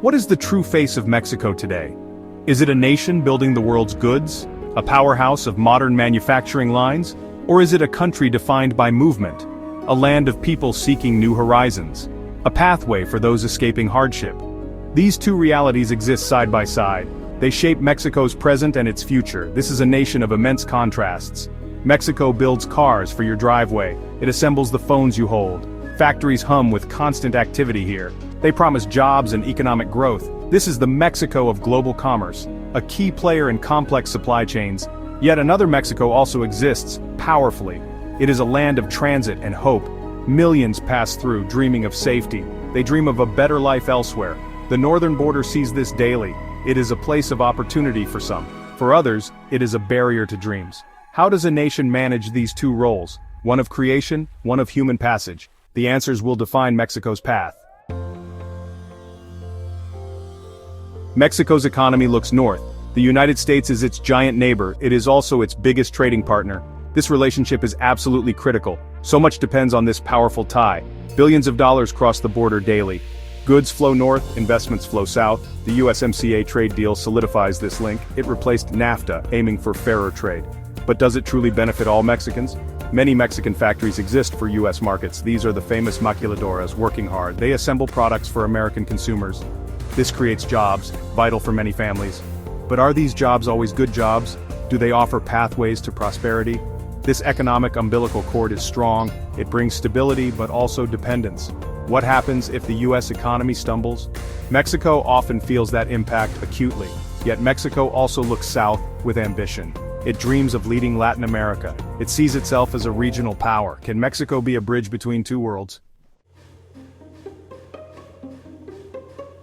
What is the true face of Mexico today? Is it a nation building the world's goods? A powerhouse of modern manufacturing lines? Or is it a country defined by movement? A land of people seeking new horizons? A pathway for those escaping hardship? These two realities exist side by side. They shape Mexico's present and its future. This is a nation of immense contrasts. Mexico builds cars for your driveway. It assembles the phones you hold. Factories hum with constant activity here. They promise jobs and economic growth. This is the Mexico of global commerce, a key player in complex supply chains. Yet another Mexico also exists, powerfully. It is a land of transit and hope. Millions pass through, dreaming of safety. They dream of a better life elsewhere. The northern border sees this daily. It is a place of opportunity for some. For others, it is a barrier to dreams. How does a nation manage these two roles? One of creation, one of human passage. The answers will define Mexico's path. Mexico's economy looks north. The United States is its giant neighbor. It is also its biggest trading partner. This relationship is absolutely critical. So much depends on this powerful tie. Billions of dollars cross the border daily. Goods flow north, investments flow south. The USMCA trade deal solidifies this link. It replaced NAFTA, aiming for fairer trade. But does it truly benefit all Mexicans? Many Mexican factories exist for U.S. markets. These are the famous maquiladoras, working hard. They assemble products for American consumers. This creates jobs, vital for many families. But are these jobs always good jobs? Do they offer pathways to prosperity? This economic umbilical cord is strong. It brings stability but also dependence. What happens if the U.S. economy stumbles? Mexico often feels that impact acutely. Yet Mexico also looks south with ambition. It dreams of leading Latin America. It sees itself as a regional power. Can Mexico be a bridge between two worlds?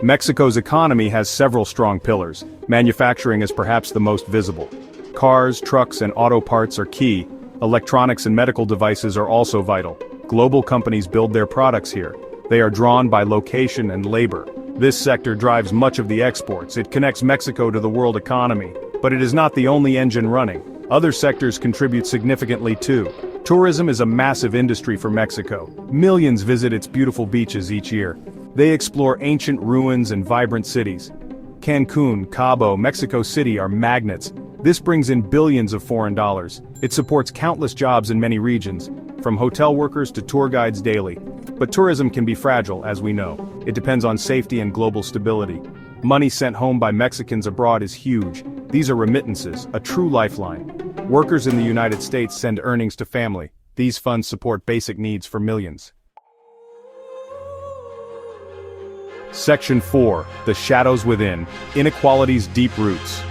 Mexico's economy has several strong pillars. Manufacturing is perhaps the most visible. Cars, trucks, and auto parts are key. Electronics and medical devices are also vital. Global companies build their products here. They are drawn by location and labor. This sector drives much of the exports. It connects Mexico to the world economy. But it is not the only engine running. Other sectors contribute significantly too. Tourism is a massive industry for Mexico. Millions visit its beautiful beaches each year. They explore ancient ruins and vibrant cities. Cancun, Cabo, Mexico City are magnets. This brings in billions of foreign dollars. It supports countless jobs in many regions, from hotel workers to tour guides daily. But tourism can be fragile, as we know. It depends on safety and global stability. Money sent home by Mexicans abroad is huge. These are remittances, a true lifeline. Workers in the United States send earnings to family. These funds support basic needs for millions. Section 4. The Shadows Within. Inequality's Deep Roots.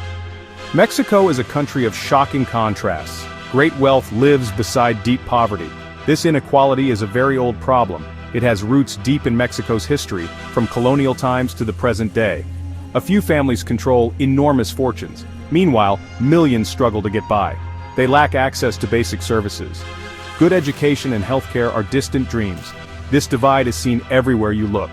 Mexico is a country of shocking contrasts. Great wealth lives beside deep poverty. This inequality is a very old problem. It has roots deep in Mexico's history, from colonial times to the present day. A few families control enormous fortunes. Meanwhile, millions struggle to get by. They lack access to basic services. Good education and healthcare are distant dreams. This divide is seen everywhere you look.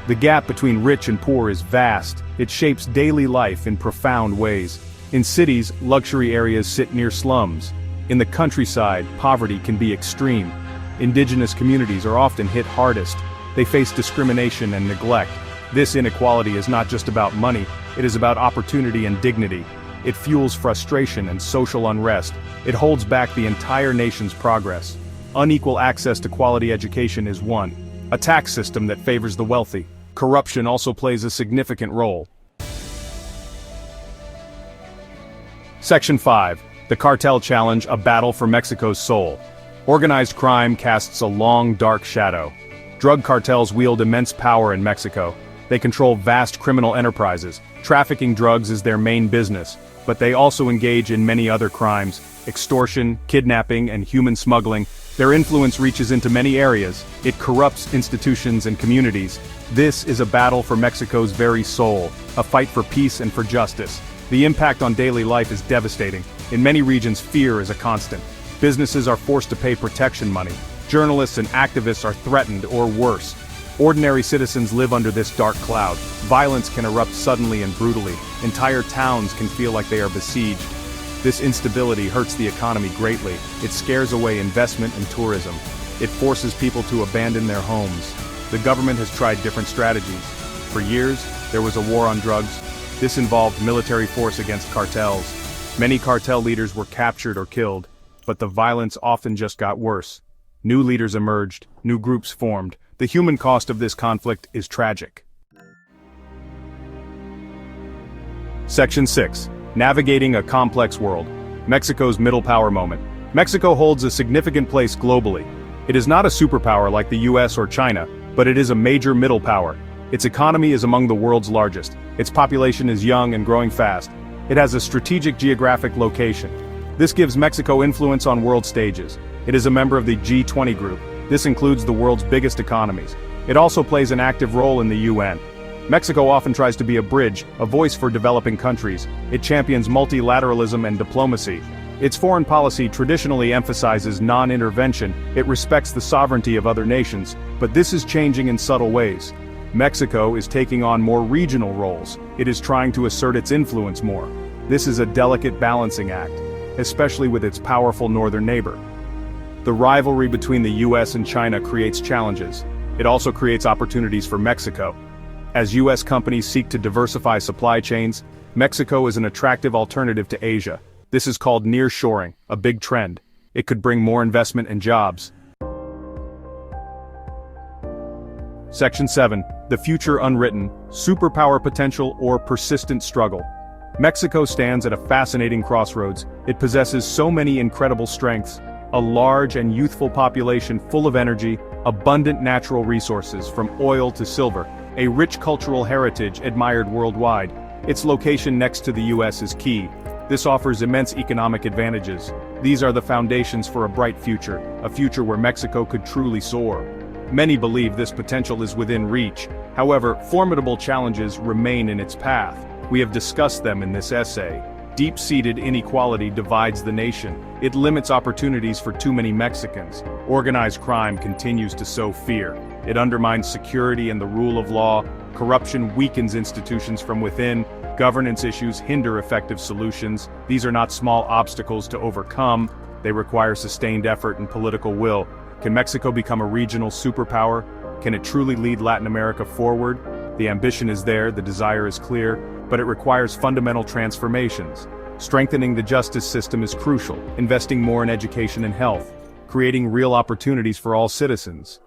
The gap between rich and poor is vast. It shapes daily life in profound ways. In cities, luxury areas sit near slums. In the countryside, poverty can be extreme. Indigenous communities are often hit hardest. They face discrimination and neglect. This inequality is not just about money, it is about opportunity and dignity. It fuels frustration and social unrest. It holds back the entire nation's progress. Unequal access to quality education is one. A tax system that favors the wealthy. Corruption also plays a significant role. Section 5. The Cartel Challenge, a battle for Mexico's soul. Organized crime casts a long, dark shadow. Drug cartels wield immense power in Mexico. They control vast criminal enterprises. Trafficking drugs is their main business, but they also engage in many other crimes: extortion, kidnapping, and human smuggling. Their influence reaches into many areas. It corrupts institutions and communities. This is a battle for Mexico's very soul, a fight for peace and for justice. The impact on daily life is devastating. In many regions, fear is a constant. Businesses are forced to pay protection money. Journalists and activists are threatened or worse. Ordinary citizens live under this dark cloud. Violence can erupt suddenly and brutally. Entire towns can feel like they are besieged. This instability hurts the economy greatly. It scares away investment and tourism. It forces people to abandon their homes. The government has tried different strategies. For years, There was a war on drugs. This involved military force against cartels. Many cartel leaders were captured or killed, but the violence often just got worse. New leaders emerged, new groups formed. The human cost of this conflict is tragic. Section 6. Navigating a complex world. Mexico's middle power moment. Mexico holds a significant place globally. It is not a superpower like the US or China, but it is a major middle power. Its economy is among the world's largest. Its population is young and growing fast. It has a strategic geographic location. This gives Mexico influence on world stages. It is a member of the G20 group. This includes the world's biggest economies. It also plays an active role in the UN. Mexico often tries to be a bridge, a voice for developing countries. It champions multilateralism and diplomacy. Its foreign policy traditionally emphasizes non-intervention. It respects the sovereignty of other nations, but this is changing in subtle ways. Mexico is taking on more regional roles. It is trying to assert its influence more. This is a delicate balancing act, especially with its powerful northern neighbor. The rivalry between the US and China creates challenges. It also creates opportunities for Mexico. As US companies seek to diversify supply chains, Mexico is an attractive alternative to Asia. This is called nearshoring, a big trend. It could bring more investment and jobs. Section 7. The future unwritten, superpower potential or persistent struggle. Mexico stands at a fascinating crossroads. It possesses so many incredible strengths, a large and youthful population full of energy, abundant natural resources from oil to silver, a rich cultural heritage admired worldwide. Its location next to the US is key. This offers immense economic advantages. These are the foundations for a bright future, a future where Mexico could truly soar. Many believe this potential is within reach. However, formidable challenges remain in its path. We have discussed them in this essay. Deep-seated inequality divides the nation. It limits opportunities for too many Mexicans. Organized crime continues to sow fear. It undermines security and the rule of law. Corruption weakens institutions from within. Governance issues hinder effective solutions. These are not small obstacles to overcome. They require sustained effort and political will. Can Mexico become a regional superpower? Can it truly lead Latin America forward? The ambition is there, the desire is clear, but it requires fundamental transformations. Strengthening the justice system is crucial, investing more in education and health, creating real opportunities for all citizens.